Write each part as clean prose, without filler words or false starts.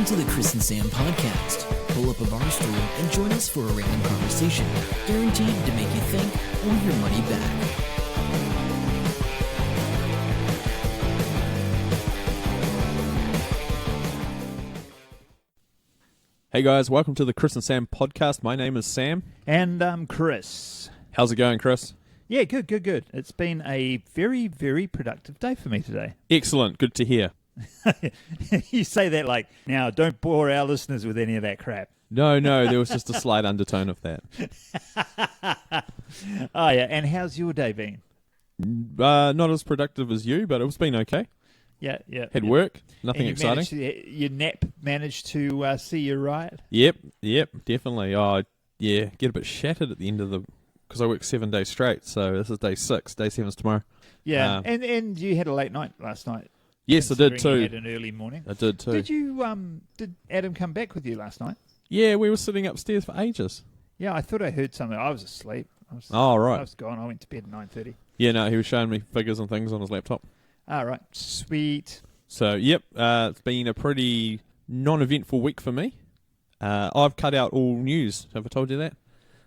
Welcome to the Chris and Sam podcast. Pull up a bar stool and join us for a random conversation, guaranteed to make you think or your money back. Hey guys, welcome to the Chris and Sam podcast. My name is Sam. And I'm Chris. How's it going, Chris? Yeah, good. It's been a very, very productive day for me today. Excellent. Good to hear. You say that like, now don't bore our listeners with any of that crap. No, there was just a slight undertone of that. Oh, yeah. And how's your day been? Not as productive as you, but it's been okay. Yeah. Had work, nothing exciting. Your nap managed to see you right? Yep, definitely. Oh, yeah, get a bit shattered at the end of because I work 7 days straight, so this is day 6, day 7's tomorrow. Yeah, and you had a late night last night. Yes, I did too. You had an early morning. I did too. Did Adam come back with you last night? Yeah, we were sitting upstairs for ages. Yeah, I thought I heard something. I was asleep. Right. I was gone. I went to bed at 9:30. Yeah, no, he was showing me figures and things on his laptop. All right, sweet. So, yep, it's been a pretty non-eventful week for me. I've cut out all news. Have I told you that?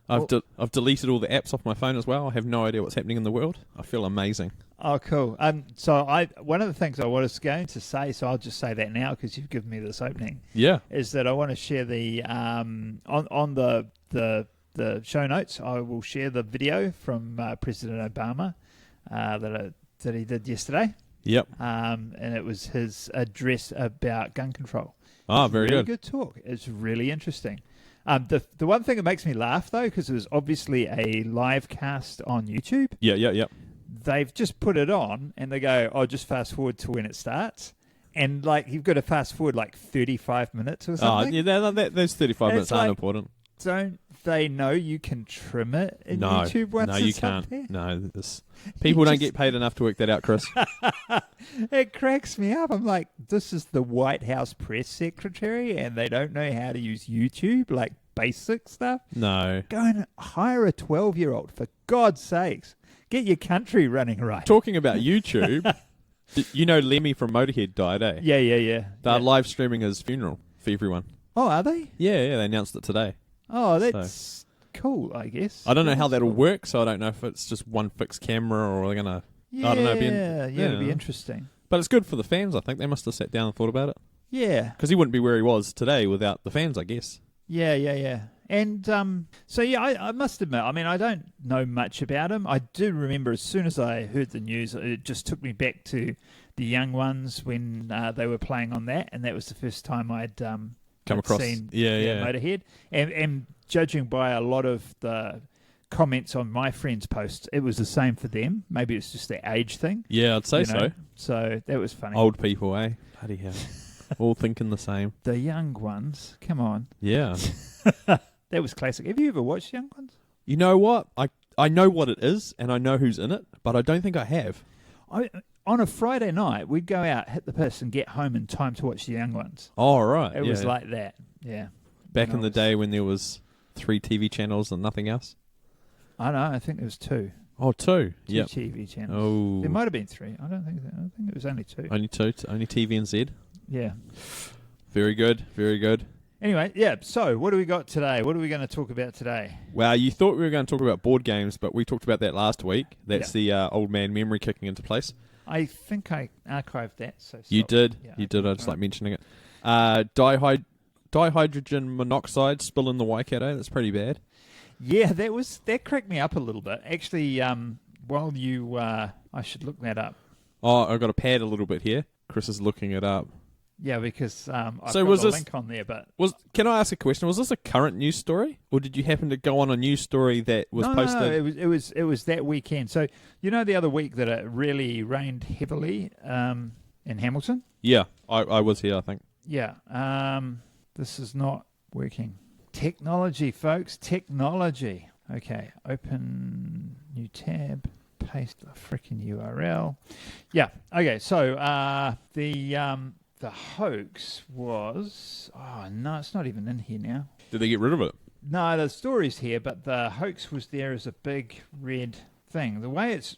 I've deleted all the apps off my phone as well. I have no idea what's happening in the world. I feel amazing. Oh, cool. So one of the things I was going to say, so I'll just say that now because you've given me this opening. Yeah. Is that I want to share the on the show notes. I will share the video from President Obama that he did yesterday. Yep. And it was his address about gun control. Ah, very really good. Good talk. It's really interesting. The one thing that makes me laugh though, because it was obviously a live cast on YouTube. Yeah. They've just put it on and they go, oh, just fast forward to when it starts. And like you've got to fast forward like 35 minutes or something. Oh, yeah, those 35 minutes aren't important. Don't they know you can trim it in YouTube once No, you it's up can't. there? No, people don't get paid enough to work that out, Chris. It cracks me up. I'm like, this is the White House press secretary and they don't know how to use YouTube, like basic stuff? No. Go and hire a 12-year-old, for God's sakes. Get your country running right. Talking about YouTube, you know Lemmy from Motorhead died, eh? Yeah. They're live streaming his funeral for everyone. Oh, are they? Yeah, they announced it today. Oh, that's cool, I guess. I don't know how that'll work, so I don't know if it's just one fixed camera or they're going to... Yeah, I don't know. it'll be interesting. But it's good for the fans, I think. They must have sat down and thought about it. Yeah. Because he wouldn't be where he was today without the fans, I guess. Yeah. And I must admit, I mean, I don't know much about him. I do remember as soon as I heard the news, it just took me back to the Young Ones when they were playing on that, and that was the first time I'd come across seen yeah. Motorhead. And judging by a lot of the comments on my friends' posts, it was the same for them. Maybe it's just their age thing. Yeah, I'd say so. So that was funny. Old people, eh? Bloody hell. All thinking the same. The Young Ones, come on. Yeah. That was classic. Have you ever watched Young Ones? You know what? I know what it is, and I know who's in it, but I don't think I have. On a Friday night, we'd go out, hit the piss, and get home in time to watch the Young Ones. Oh, right. It was like that, yeah. Back in the day when there was 3 TV channels and nothing else? I know, I think there was 2. Oh, 2? Two Yep. TV channels. Oh. There might have been 3. I think it was only 2. Only 2? Only TV and Z? Yeah. Very good. Anyway, yeah, so what do we got today? What are we going to talk about today? Well, you thought we were going to talk about board games, but we talked about that last week. That's the old man memory kicking into place. I think I archived that. So You did. Yeah, You did. I just like mentioning it. Dihydrogen monoxide spill in the Waikato. That's pretty bad. Yeah, that cracked me up a little bit. Actually, while you... I should look that up. Oh, I've got to pad a little bit here. Chris is looking it up. Yeah, because I've So got was the this- link on there, but... Can I ask a question? Was this a current news story? Or did you happen to go on a news story that was posted? No, it was that weekend. So, you know the other week that it really rained heavily in Hamilton? Yeah, I was here, I think. Yeah. This is not working. Technology, folks. Technology. Okay, open new tab. Paste the freaking URL. Yeah, okay, so the hoax was... Oh, no, it's not even in here now. Did they get rid of it? No, the story's here, but the hoax was there as a big red thing. The way it's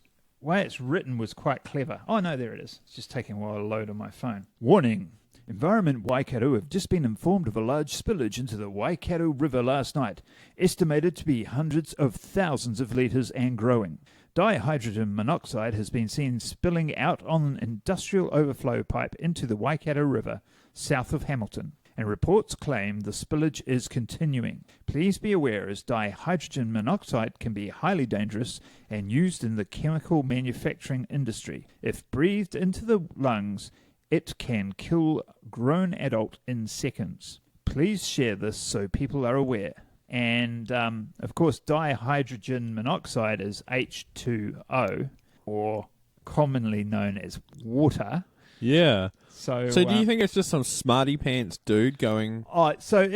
written was quite clever. Oh, no, there it is. It's just taking a while to load on my phone. Warning. Environment Waikato have just been informed of a large spillage into the Waikato River last night, estimated to be hundreds of thousands of litres and growing. Dihydrogen monoxide has been seen spilling out on an industrial overflow pipe into the Waikato River, south of Hamilton, and reports claim the spillage is continuing. Please be aware, as dihydrogen monoxide can be highly dangerous and used in the chemical manufacturing industry. If breathed into the lungs, it can kill a grown adult in seconds. Please share this so people are aware. And, of course, dihydrogen monoxide is H2O, or commonly known as water. Yeah. So do you think it's just some smarty pants dude going... Oh, so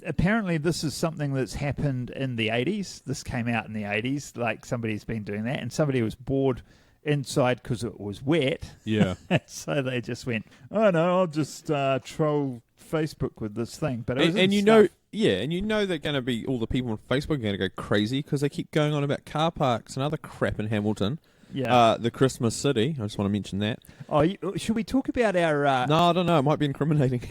apparently this is something that's happened in the 80s. This came out in the 80s, like somebody's been doing that, and somebody was bored inside because it was wet. Yeah. So they just went, oh no, I'll just troll Facebook with this thing. But it was and you stuff. know they're going to be, all the people on Facebook are going to go crazy because they keep going on about car parks and other crap in Hamilton. Yeah. The Christmas City. I just want to mention that. Oh, should we talk about our... No, I don't know. It might be incriminating.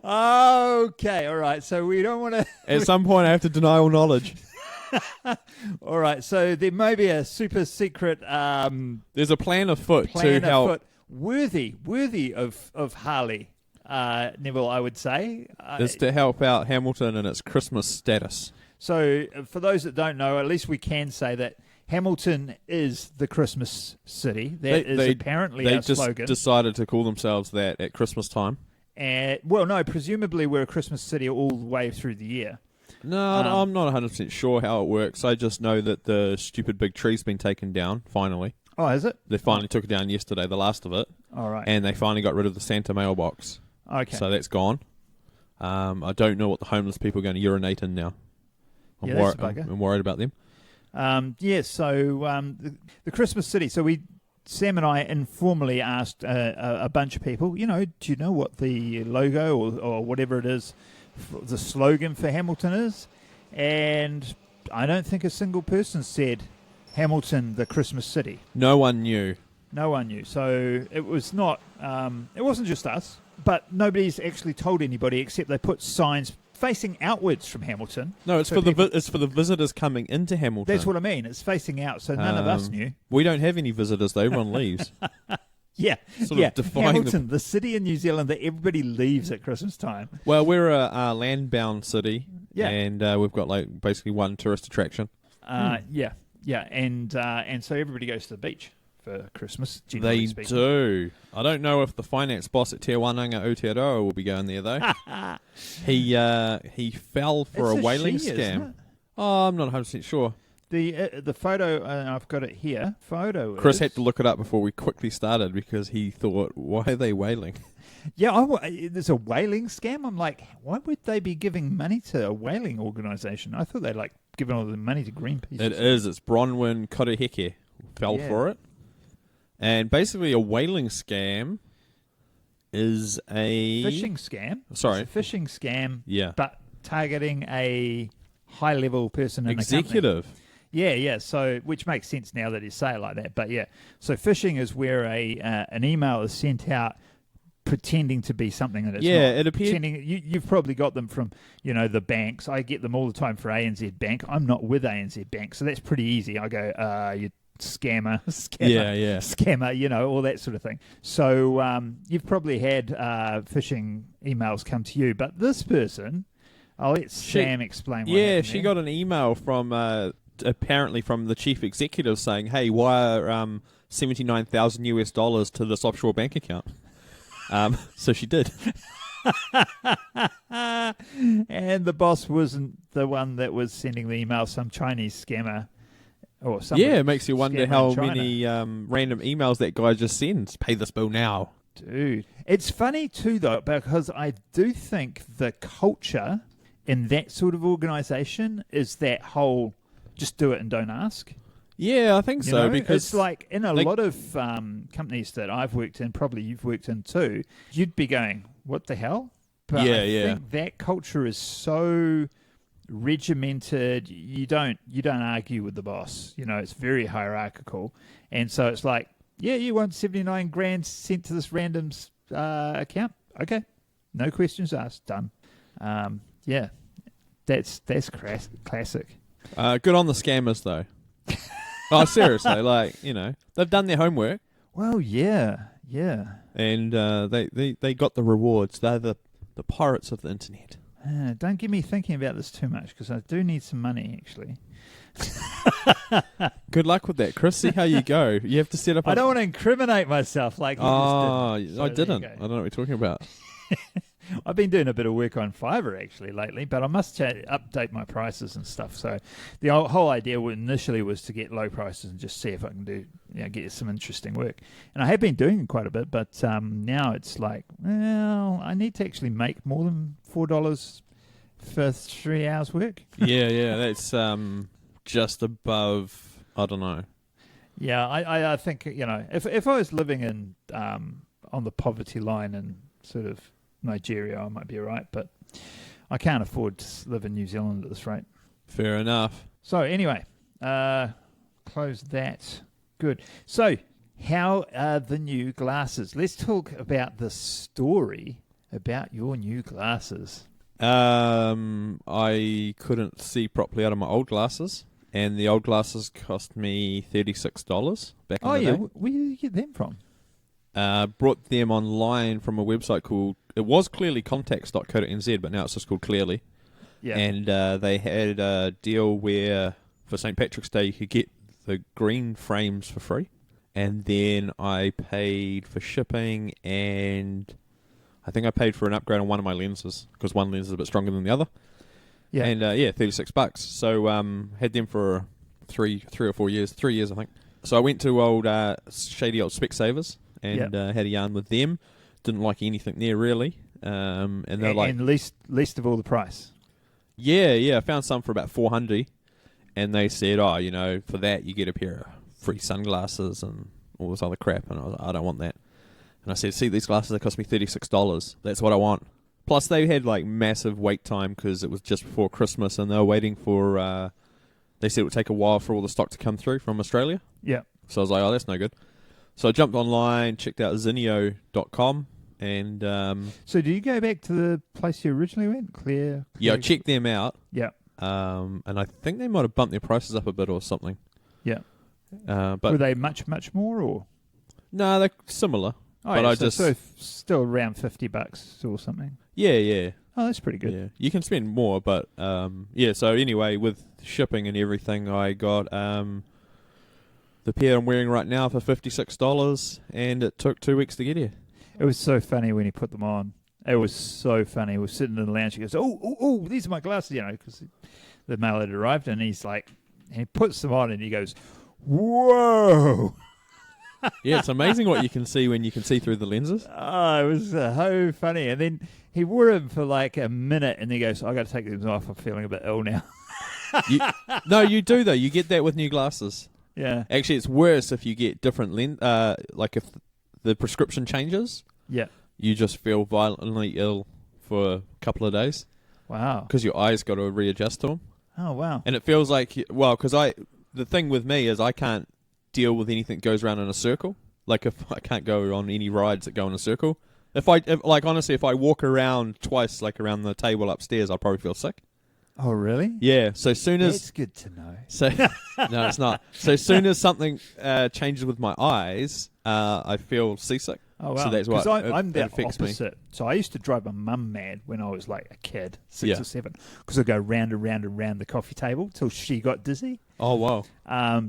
Okay, all right. So we don't want to... At some point, I have to deny all knowledge. All right. So there may be a super secret... There's a plan afoot to help... Worthy of Harley, Neville, I would say. Is to help out Hamilton and its Christmas status. So for those that don't know, at least we can say that Hamilton is the Christmas city. That is apparently our slogan. They just decided to call themselves that at Christmas time. Well, no, presumably we're a Christmas city all the way through the year. No, I'm not 100% sure how it works. I just know that the stupid big tree's been taken down, finally. Oh, is it? They finally took it down yesterday, the last of it. All right. And they finally got rid of the Santa mailbox. Okay. So that's gone. I don't know what the homeless people are going to urinate in now. That's a bugger. I'm worried about them. The Christmas city. So Sam and I informally asked a bunch of people, do you know what the logo or whatever it is, the slogan for Hamilton is? And I don't think a single person said Hamilton, the Christmas city. No one knew. No one knew. So it was not, it wasn't just us, but nobody's actually told anybody except they put signs facing outwards from Hamilton. No, it's for the visitors coming into Hamilton. That's what I mean. It's facing out, so none of us knew. We don't have any visitors, though. Everyone leaves. Yeah, sort of defying Hamilton, the city in New Zealand that everybody leaves at Christmas time. Well, we're a land-bound city, yeah, and we've got basically one tourist attraction. Yeah, and so everybody goes to the beach for Christmas. They do. I don't know if the finance boss at Te Wananga Aotearoa will be going there though. He fell for a whaling scam. Oh, I'm not 100% sure. The photo, I've got it here. Chris had to look it up before we quickly started because he thought, why are they whaling? Yeah, there's a whaling scam. I'm like, why would they be giving money to a whaling organisation? I thought they'd giving all the money to Greenpeace. It is. It's Bronwyn Koreheke fell for it. And basically a whaling scam is a... Fishing scam? Sorry. It's a fishing scam, yeah, but targeting a high-level person in executive. a company. Yeah, so which makes sense now that you say it like that. But yeah, so phishing is where an email is sent out pretending to be something that it's not. It appears... You've probably got them from, the banks. I get them all the time for ANZ Bank. I'm not with ANZ Bank, so that's pretty easy. I go, you scammer, all that sort of thing. So you've probably had phishing emails come to you, but this person, I'll let Sam explain what happened she there. got an email from apparently from the chief executive saying, hey, wire $79,000 to this offshore bank account. So she did. And the boss wasn't the one that was sending the email, some Chinese scammer. It makes you wonder how many random emails that guy just sends. Pay this bill now. Dude. It's funny too, though, because I do think the culture in that sort of organisation is that whole just do it and don't ask. Yeah, I think so. Because it's like in a lot of companies that I've worked in, probably you've worked in too, you'd be going, what the hell? But I think that culture is so regimented. You don't argue with the boss. It's very hierarchical, and so it's like, yeah, you want 79 grand sent to this random's account. Okay, no questions asked. Done. Yeah, that's classic. Good on the scammers though. Oh, seriously, they've done their homework. Well, yeah. And they got the rewards. They're the pirates of the internet. Don't get me thinking about this too much, because I do need some money, actually. Good luck with that, Chris. See how you go. You have to set up... I don't want to incriminate myself like you just did. I didn't. I don't know what you're talking about. I've been doing a bit of work on Fiverr actually lately, but I must update my prices and stuff. So the whole idea initially was to get low prices and just see if I can get some interesting work. And I have been doing quite a bit, but now it's like, well, I need to actually make more than $4 for 3 hours work. Yeah, that's just above, I don't know. Yeah, I think, if I was living in on the poverty line and sort of Nigeria, I might be all right, but I can't afford to live in New Zealand at this rate. Fair enough. So anyway, close that. Good. So how are the new glasses? Let's talk about the story about your new glasses. I couldn't see properly out of my old glasses, and the old glasses cost me $36 back in the day. Where did you get them from? Brought them online from a website called, it was clearly contacts.co.nz, but now it's just called Clearly. Yeah. And they had a deal where for St. Patrick's Day you could get the green frames for free. And then I paid for shipping, and I think I paid for an upgrade on one of my lenses, because one lens is a bit stronger than the other. Yeah. And $36. So had them for three or 4 years, 3 years I think. So I went to shady old Specsavers and had a yarn with them. Didn't like anything there really. And they're like, and least of all the price. Yeah. I found some for about $400, and they said, for that you get a pair of free sunglasses and all this other crap. And I was like, I don't want that. And I said, see, these glasses, they cost me $36. That's what I want. Plus, they had like massive wait time because it was just before Christmas, and they were waiting for. They said it would take a while for all the stock to come through from Australia. Yeah. So I was like, oh, that's no good. So I jumped online, checked out Zinio.com, and... so do you go back to the place you originally went? Clear? Yeah, I checked them out. Yeah. And I think they might have bumped their prices up a bit or something. Yeah. But were they much more, or...? No, they're similar. Oh, but yeah, so still around $50 or something. Yeah. Oh, that's pretty good. Yeah, you can spend more, but so anyway, with shipping and everything, I got the pair I'm wearing right now for $56, and it took 2 weeks to get here. It was so funny when he put them on. It was so funny. He was sitting in the lounge. He goes, oh, these are my glasses, because the mail had arrived, and he's like, and he puts them on, and he goes, whoa. Yeah, it's amazing what you can see when you can see through the lenses. Oh, it was so funny. And then he wore them for like a minute, and he goes, I got to take them off. I'm feeling a bit ill now. No, you do, though. You get that with new glasses. Yeah. Actually, it's worse if you get different like if the prescription changes. Yeah. You just feel violently ill for a couple of days. Wow. Because your eyes got to readjust to them. Oh, wow. And it feels like, because the thing with me is I can't deal with anything that goes around in a circle. Like, if I can't go on any rides that go in a circle. Honestly, if I walk around twice, like around the table upstairs, I'll probably feel sick. Oh, really? Yeah. So as soon as... It's good to know. So no, it's not. So as soon as something changes with my eyes, I feel seasick. Oh, wow. So that's what I'm the affects opposite. me. So I used to drive my mum mad when I was like a kid, 6 or 7, because I'd go round and round and round the coffee table till she got dizzy. Oh, wow.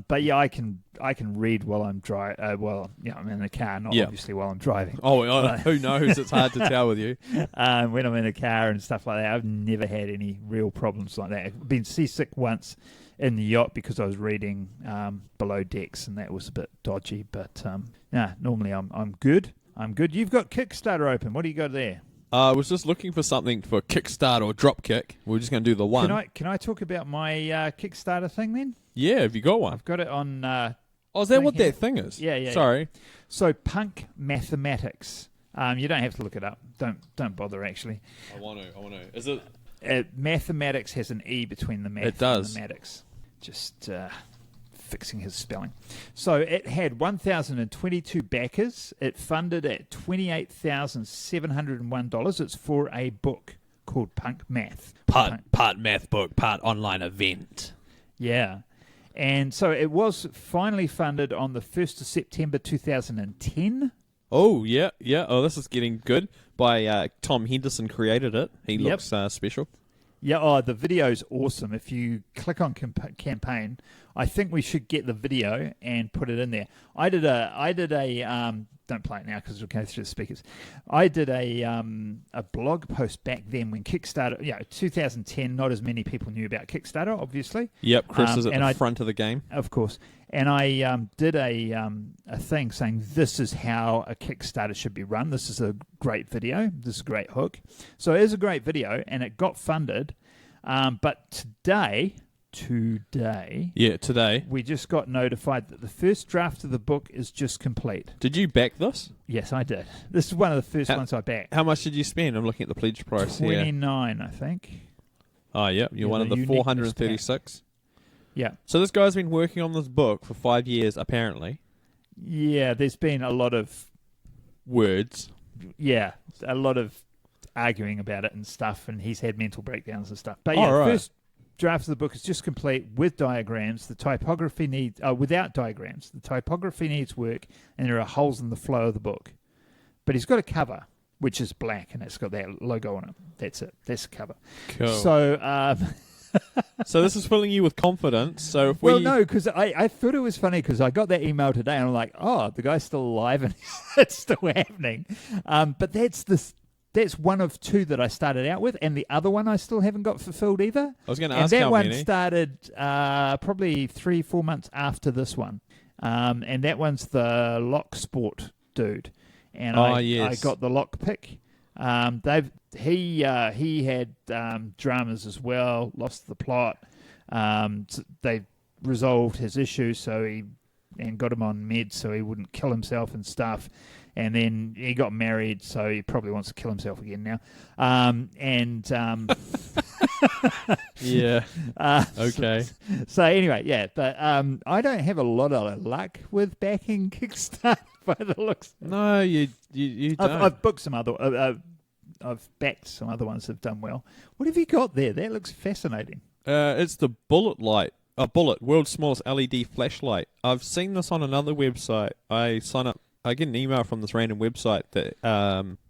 But yeah, I can read while I'm driving. I'm in the car, not obviously while I'm driving. Oh, who knows? It's hard to tell with you. When I'm in a car and stuff like that, I've never had any real problems like that. I've been seasick once in the yacht because I was reading Below Decks, and that was a bit dodgy. But normally I'm good. I'm good. You've got Kickstarter open. What do you got there? I was just looking for something for Kickstart or Dropkick. We're just going to do the one. Can I talk about my Kickstarter thing then? Yeah, have you got one? I've got it on... is that what that thing is? Yeah. Sorry. So, Punk Mathematics. You don't have to look it up. Don't bother, actually. I want to. Is it... Mathematics has an E between the math It does. and the matics. Just fixing his spelling. So it had 1,022 backers. It funded at $28,701. It's for a book called Punk Math. Part math book, part online event. Yeah. And so it was finally funded on the 1st of September 2010. Oh, yeah. Oh, this is getting good. By Tom Henderson created it. He Yep. looks special. Yeah, the video's awesome. If you click on campaign, I think we should get the video and put it in there. I did a don't play it now because it'll go through the speakers. I did a blog post back then when Kickstarter, 2010, not as many people knew about Kickstarter, obviously. Yep, Chris is at the and front of the game. Of course. And I did a thing saying this is how a Kickstarter should be run. This is a great video. This is a great hook. So it is a great video, and it got funded. But today, we just got notified that the first draft of the book is just complete. Did you back this? Yes, I did. This is one of the first ones I backed. How much did you spend? I'm looking at the pledge price here. 29, I think. Oh, yeah. You're one of the 436. Yeah. So this guy's been working on this book for 5 years, apparently. Yeah, there's been a lot of... Words. Yeah, a lot of arguing about it and stuff, and he's had mental breakdowns and stuff. But right. First draft of the book is just complete with diagrams. The typography needs... without diagrams. The typography needs work, and there are holes in the flow of the book. But he's got a cover, which is black, and it's got that logo on it. That's it. That's the cover. Cool. So... So this is filling you with confidence. So if Well, no, because I thought it was funny because I got that email today and I'm like, oh, the guy's still alive and it's still happening. But that's one of two that I started out with, and the other one I still haven't got fulfilled either. I was going to And ask that how one many. started probably 3-4 months after this one. And that one's the Lock Sport dude. And I got the lock pick. He had dramas as well, lost the plot. They resolved his issue and got him on meds so he wouldn't kill himself and stuff. And then he got married, so he probably wants to kill himself again now. Yeah. Okay. So anyway, yeah. But I don't have a lot of luck with backing Kickstarter by the looks. No, you don't. I've booked some other. I've backed some other ones that have done well. What have you got there? That looks fascinating. It's the Bullet light. Bullet, world's smallest LED flashlight. I've seen this on another website. I sign up. I get an email from this random website that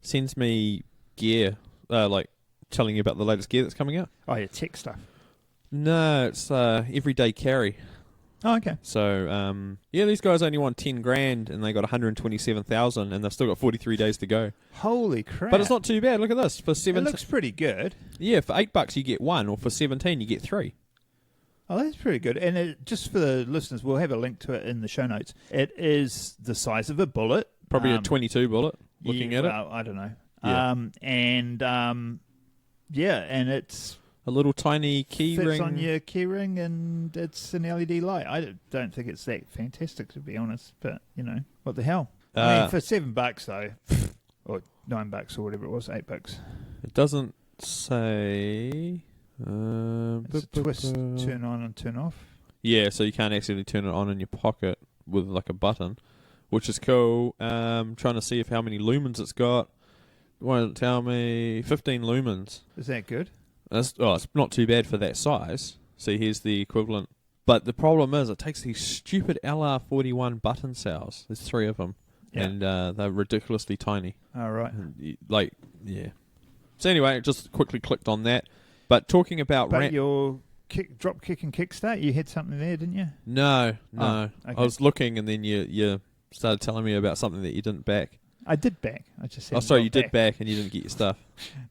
sends me gear, like telling you about the latest gear that's coming out. Oh, yeah, tech stuff. No, it's everyday carry. Oh, okay. So, these guys only want 10 grand and they got 127,000 and they've still got 43 days to go. Holy crap. But it's not too bad. Look at this. It looks pretty good. Yeah, for $8 you get one, or for 17 you get 3. Oh, that's pretty good. And just for the listeners, we'll have a link to it in the show notes. It is the size of a bullet. Probably a 22 bullet, looking at it. I don't know. Yeah. And it's... A little tiny key fits ring. on your key ring, and it's an LED light. I don't think it's that fantastic, to be honest. But, what the hell? I mean, for $7, though, or $9 or whatever it was, $8. It doesn't say... It's a twist, turn on and turn off. Yeah, so you can't actually turn it on in your pocket with like a button, which is cool. Trying to see how many lumens it's got. Why doesn't it tell me? 15 lumens. Is that good? It's not too bad for that size. See, here's the equivalent. But the problem is, it takes these stupid LR41 button cells. There's 3 of them, and they're ridiculously tiny. All right. Yeah. So anyway, just quickly clicked on that. But talking about... But your drop kick and kickstart, you had something there, didn't you? No. Okay. I was looking, and then you started telling me about something that you didn't back. I did back. I just said. Oh, sorry, you did back, and you didn't get your stuff.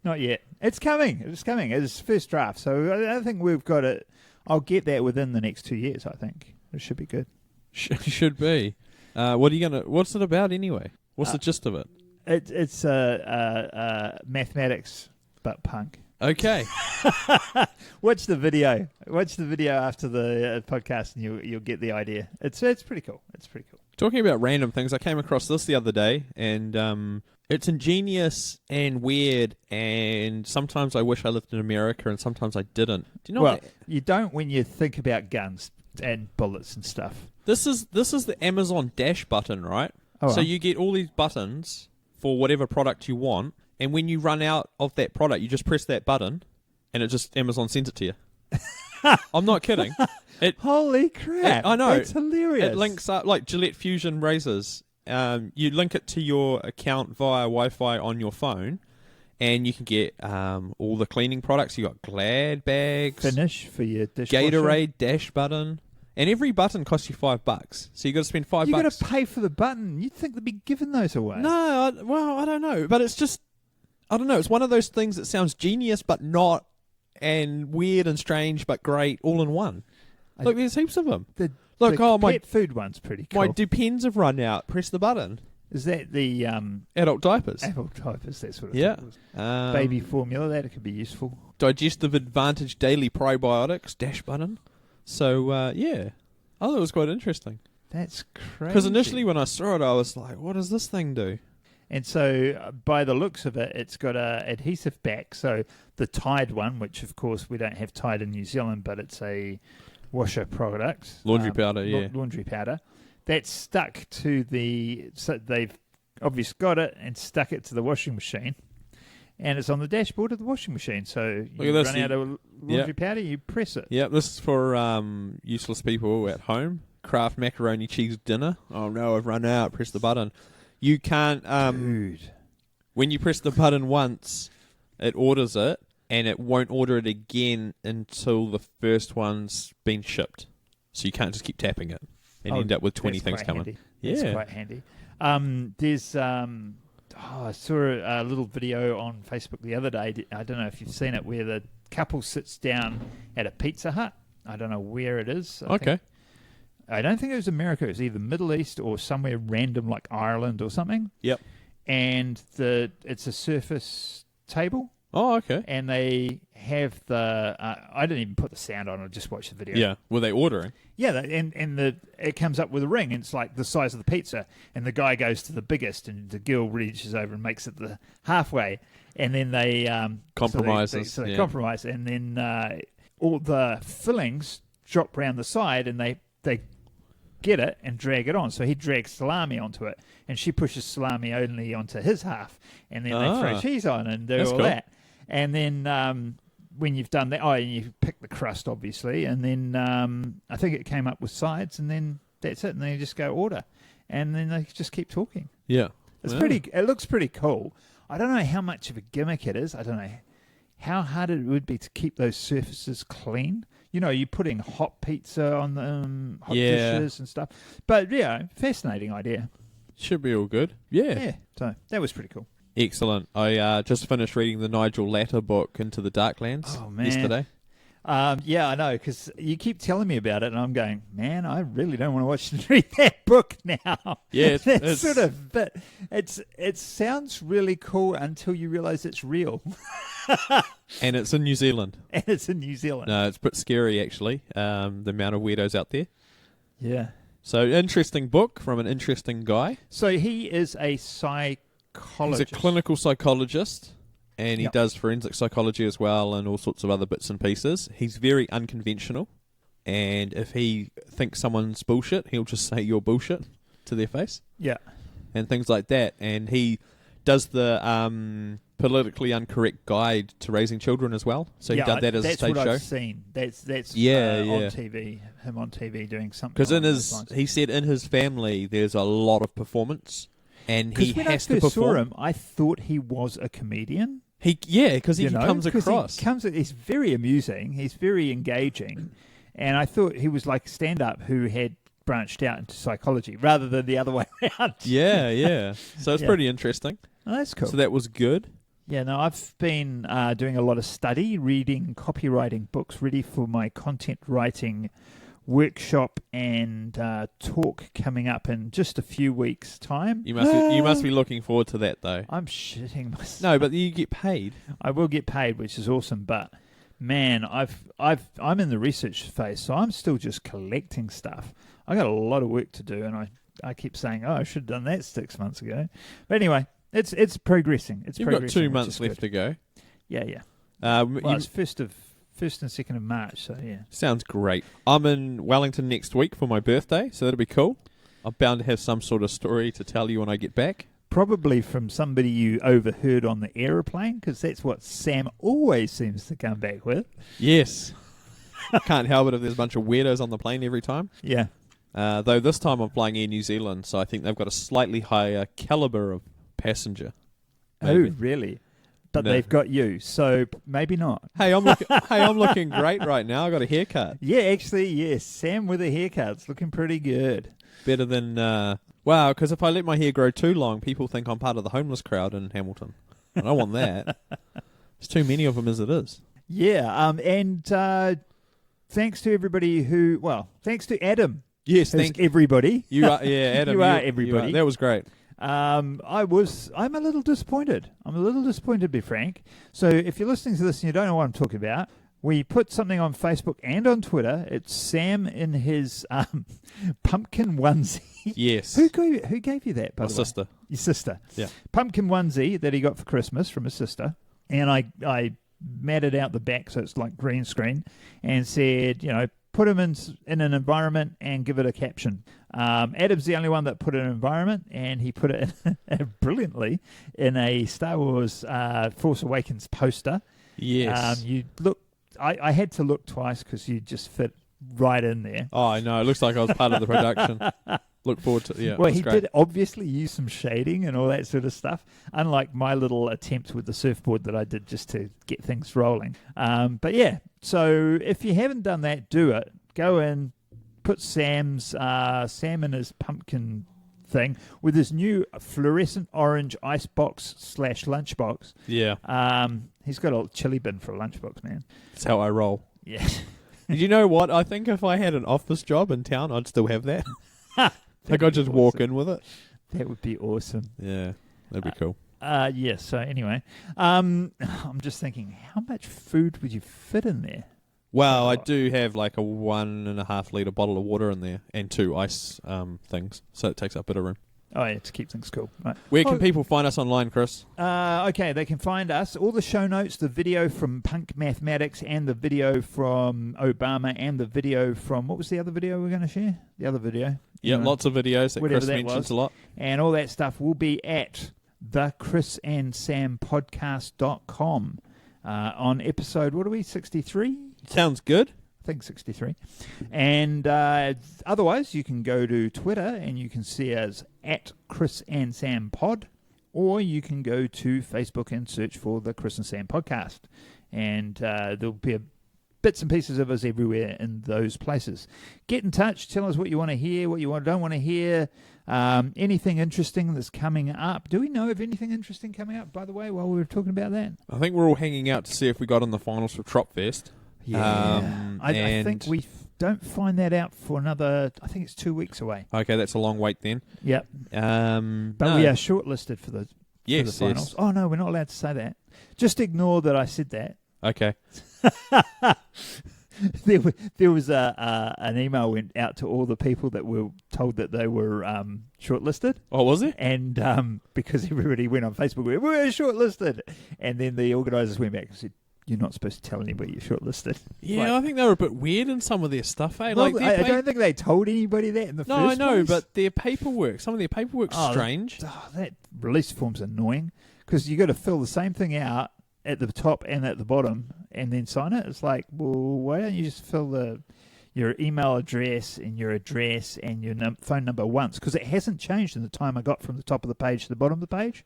Not yet. It's coming. It's first draft, so I think we've got it. I'll get that within the next 2 years. I think it should be good. Should be. What's it about anyway? What's the gist of it? It's mathematics, but punk. Okay. Watch the video. Watch the video after the podcast, and you'll get the idea. It's pretty cool. It's pretty cool. Talking about random things, I came across this the other day, and it's ingenious and weird, and sometimes I wish I lived in America, and sometimes I didn't. Do you know Well, what you don't when you think about guns and bullets and stuff. this is the Amazon Dash button, right? Oh, So well. you get all these buttons for whatever product you want, and when you run out of that product, you just press that button, and it just Amazon sends it to you. I'm not kidding. Holy crap! I know. That's hilarious. It links up like Gillette Fusion razors. You link it to your account via Wi-Fi on your phone, and you can get all the cleaning products. You got Glad bags, Finish for your dishwasher. Gatorade dash button, and every button costs you $5. So you got to spend $5. You got to pay for the button. You'd think they'd be giving those away. No, I don't know, but it's just I don't know. It's one of those things that sounds genius, but not, and weird and strange, but great all in one. Look, there's heaps of them. The My pet food one's pretty cool. my Depends have run out. Press the button. Is that the Adult diapers. apple diapers? That sort of Yeah. thing. Um, Baby formula. That could be useful. Digestive Advantage Daily Probiotics dash button. So yeah, I thought it was quite interesting. That's crazy. Because initially when I saw it, I was like, "What does this thing do?" And so, by the looks of it, it's got a adhesive back. So the Tide one, which of course we don't have Tide in New Zealand, but it's a washer product. Laundry powder, yeah. Laundry powder. That's stuck to the... So they've obviously got it and stuck it to the washing machine. And it's on the dashboard of the washing machine. So you Look at this, run out of laundry powder, you press it. Yeah, this is for useless people at home. Kraft macaroni cheese dinner. Oh no, I've run out. Press the button. You can't. Dude. When you press the button once, it orders it, and it won't order it again until the first one's been shipped. So you can't just keep tapping it and end up with 20 that's things quite coming. handy. Yeah. That's quite handy. There's... I saw a little video on Facebook the other day. I don't know if you've seen it, where the couple sits down at a Pizza Hut. I don't know where it is. I don't think it was America. It was either Middle East or somewhere random like Ireland or something. Yep. And it's a Surface table, Oh, okay. and they have the... I didn't even put the sound on. I just watched the video. Yeah. Were they ordering? Yeah, it comes up with a ring, and it's like the size of the pizza, and the guy goes to the biggest, and the girl reaches over and makes it the halfway, and then they Compromises. So they yeah. compromise, and then all the fillings drop round the side, and they get it and drag it on. So he drags salami onto it, and she pushes salami only onto his half, and then they throw cheese on and do That's all cool. that, and then. When you've done that, you pick the crust, obviously, and then I think it came up with sides, and then that's it, and then you just go order, and then they just keep talking. Yeah. It's Yeah. It looks pretty cool. I don't know how much of a gimmick it is. I don't know how hard it would be to keep those surfaces clean. You know, you're putting hot pizza on them, hot dishes and stuff. But, yeah, fascinating idea. Should be all good. Yeah. Yeah, so that was pretty cool. Excellent. I just finished reading the Nigel Latter book, Into the Darklands, yesterday. Yeah, I know, because you keep telling me about it, and I'm going, man, I really don't want to watch and read that book now. Yeah, it's sort of, but it sounds really cool until you realise it's real. And it's in New Zealand. And it's in New Zealand. No, it's a bit scary, actually, the amount of weirdos out there. Yeah. So, interesting book from an interesting guy. So he is a psychologist. He's a clinical psychologist, and he Yep. does forensic psychology as well and all sorts of other bits and pieces. He's very unconventional, and if he thinks someone's bullshit, he'll just say you're bullshit to their face Yeah. and things like that. And he does the politically incorrect guide to raising children as well. So he did that as a stage that's what show. I've seen. That's on TV, him on TV doing something. Because along he said in his family there's a lot of performance, and he when has I to first saw perform. him, I thought he was a comedian. Because he You know, comes 'cause across. he's very amusing. He's very engaging, and I thought he was like a stand-up who had branched out into psychology rather than the other way around. Yeah. So it's Yeah. pretty interesting. Oh, that's cool. So that was good. Yeah, no, I've been doing a lot of study, reading copywriting books, ready for my content writing workshop and talk coming up in just a few weeks' time. You must be looking forward to that though. I'm shitting myself. No, but you get paid. I will get paid, which is awesome. But man, I'm in the research phase, so I'm still just collecting stuff. I got a lot of work to do, and I I keep saying, I should have done that 6 months ago. But anyway, it's progressing. You've got 2 months left to go. Yeah. Well, it's 1st and 2nd of March, so yeah. Sounds great. I'm in Wellington next week for my birthday, so that'll be cool. I'm bound to have some sort of story to tell you when I get back. Probably from somebody you overheard on the aeroplane, because that's what Sam always seems to come back with. Yes. Can't help it if there's a bunch of weirdos on the plane every time. Yeah. Though this time I'm flying Air New Zealand, so I think they've got a slightly higher caliber of passenger. Maybe. Oh, really? But No. they've got you, so maybe not. Hey, I'm looking great right now. I got a haircut. Yeah, actually, yes. Sam with a haircut's looking pretty good. Better than wow. Because if I let my hair grow too long, people think I'm part of the homeless crowd in Hamilton. I don't want that. There's too many of them as it is. Yeah, and thanks to everybody thanks to Adam. Yes, Thank everybody. you. Are, yeah, Adam. You are everybody. That was great. I'm a little disappointed. I'm a little disappointed, to be frank. So if you're listening to this and you don't know what I'm talking about, we put something on Facebook and on Twitter. It's Sam in his pumpkin onesie. Yes. Who gave you that, by My the way? sister. Your sister. Yeah. Pumpkin onesie that he got for Christmas from his sister. And I matted out the back so it's like green screen and said, put him in an environment and give it a caption. Adam's the only one that put an environment, and he put it brilliantly in a Star Wars Force Awakens poster. Yes. I had to look twice because you just fit right in there. Oh, I know. It looks like I was part of the production. Look forward to Well, he did obviously use some shading and all that sort of stuff, unlike my little attempt with the surfboard that I did just to get things rolling. But yeah, so if you haven't done that, do it. Go in, put Sam in his pumpkin thing with his new fluorescent orange icebox / lunchbox. Yeah. He's got a chili bin for a lunchbox, man. That's how I roll. Yeah. Did you know what? I think if I had an office job in town, I'd still have that. Like I'd just walk in with it. That would be awesome. Yeah, that'd be cool. Yeah, so anyway, I'm just thinking, how much food would you fit in there? Well, I do have like a 1.5 litre bottle of water in there and 2 ice things, so it takes up a bit of room. Oh, yeah, to keep things cool. Right. Where can people find us online, Chris? Okay, they can find us, all the show notes, the video from Punk Mathematics and the video from Obama and the video from, what was the other video we're going to share? The other video. Yeah, lots of videos that Chris that mentions was. a lot. And all that stuff will be at thechrisandsampodcast.com on episode, what are we, 63? Sounds good. I think 63. And otherwise, you can go to Twitter and you can see us at Chris and Sam Pod, or you can go to Facebook and search for the Chris and Sam Podcast. And there'll be bits and pieces of us everywhere in those places. Get in touch. Tell us what you want to hear, what you don't want to hear, anything interesting that's coming up. Do we know of anything interesting coming up, by the way, while we were talking about that? I think we're all hanging out to see if we got in the finals for Tropfest. Yeah, I think we don't find that out for another, I think it's 2 weeks away. Okay, that's a long wait then. Yep. But We are shortlisted for the finals. Yes. Oh, no, we're not allowed to say that. Just ignore that I said that. Okay. There was an email went out to all the people that were told that they were shortlisted. Oh, was it? And because everybody went on Facebook, we're shortlisted. And then the organisers went back and said, you're not supposed to tell anybody you're shortlisted. Yeah, I think they were a bit weird in some of their stuff, eh? Well, I don't think they told anybody that in the first place. No, I know, but their paperwork, some of their paperwork's strange. That release form's annoying because you got to fill the same thing out at the top and at the bottom and then sign it. It's like, well, why don't you just fill your email address and your phone number once? Because it hasn't changed in the time I got from the top of the page to the bottom of the page.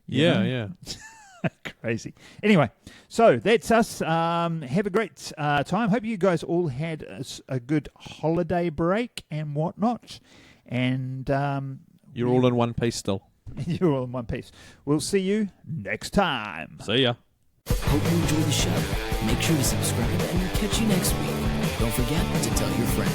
Yeah. Crazy. Anyway, so that's us. Have a great time. Hope you guys all had a good holiday break and whatnot. And you're all in one piece still. You're all in one piece. We'll see you next time. See ya. Hope you enjoyed the show. Make sure to subscribe and we'll catch you next week. Don't forget to tell your friend.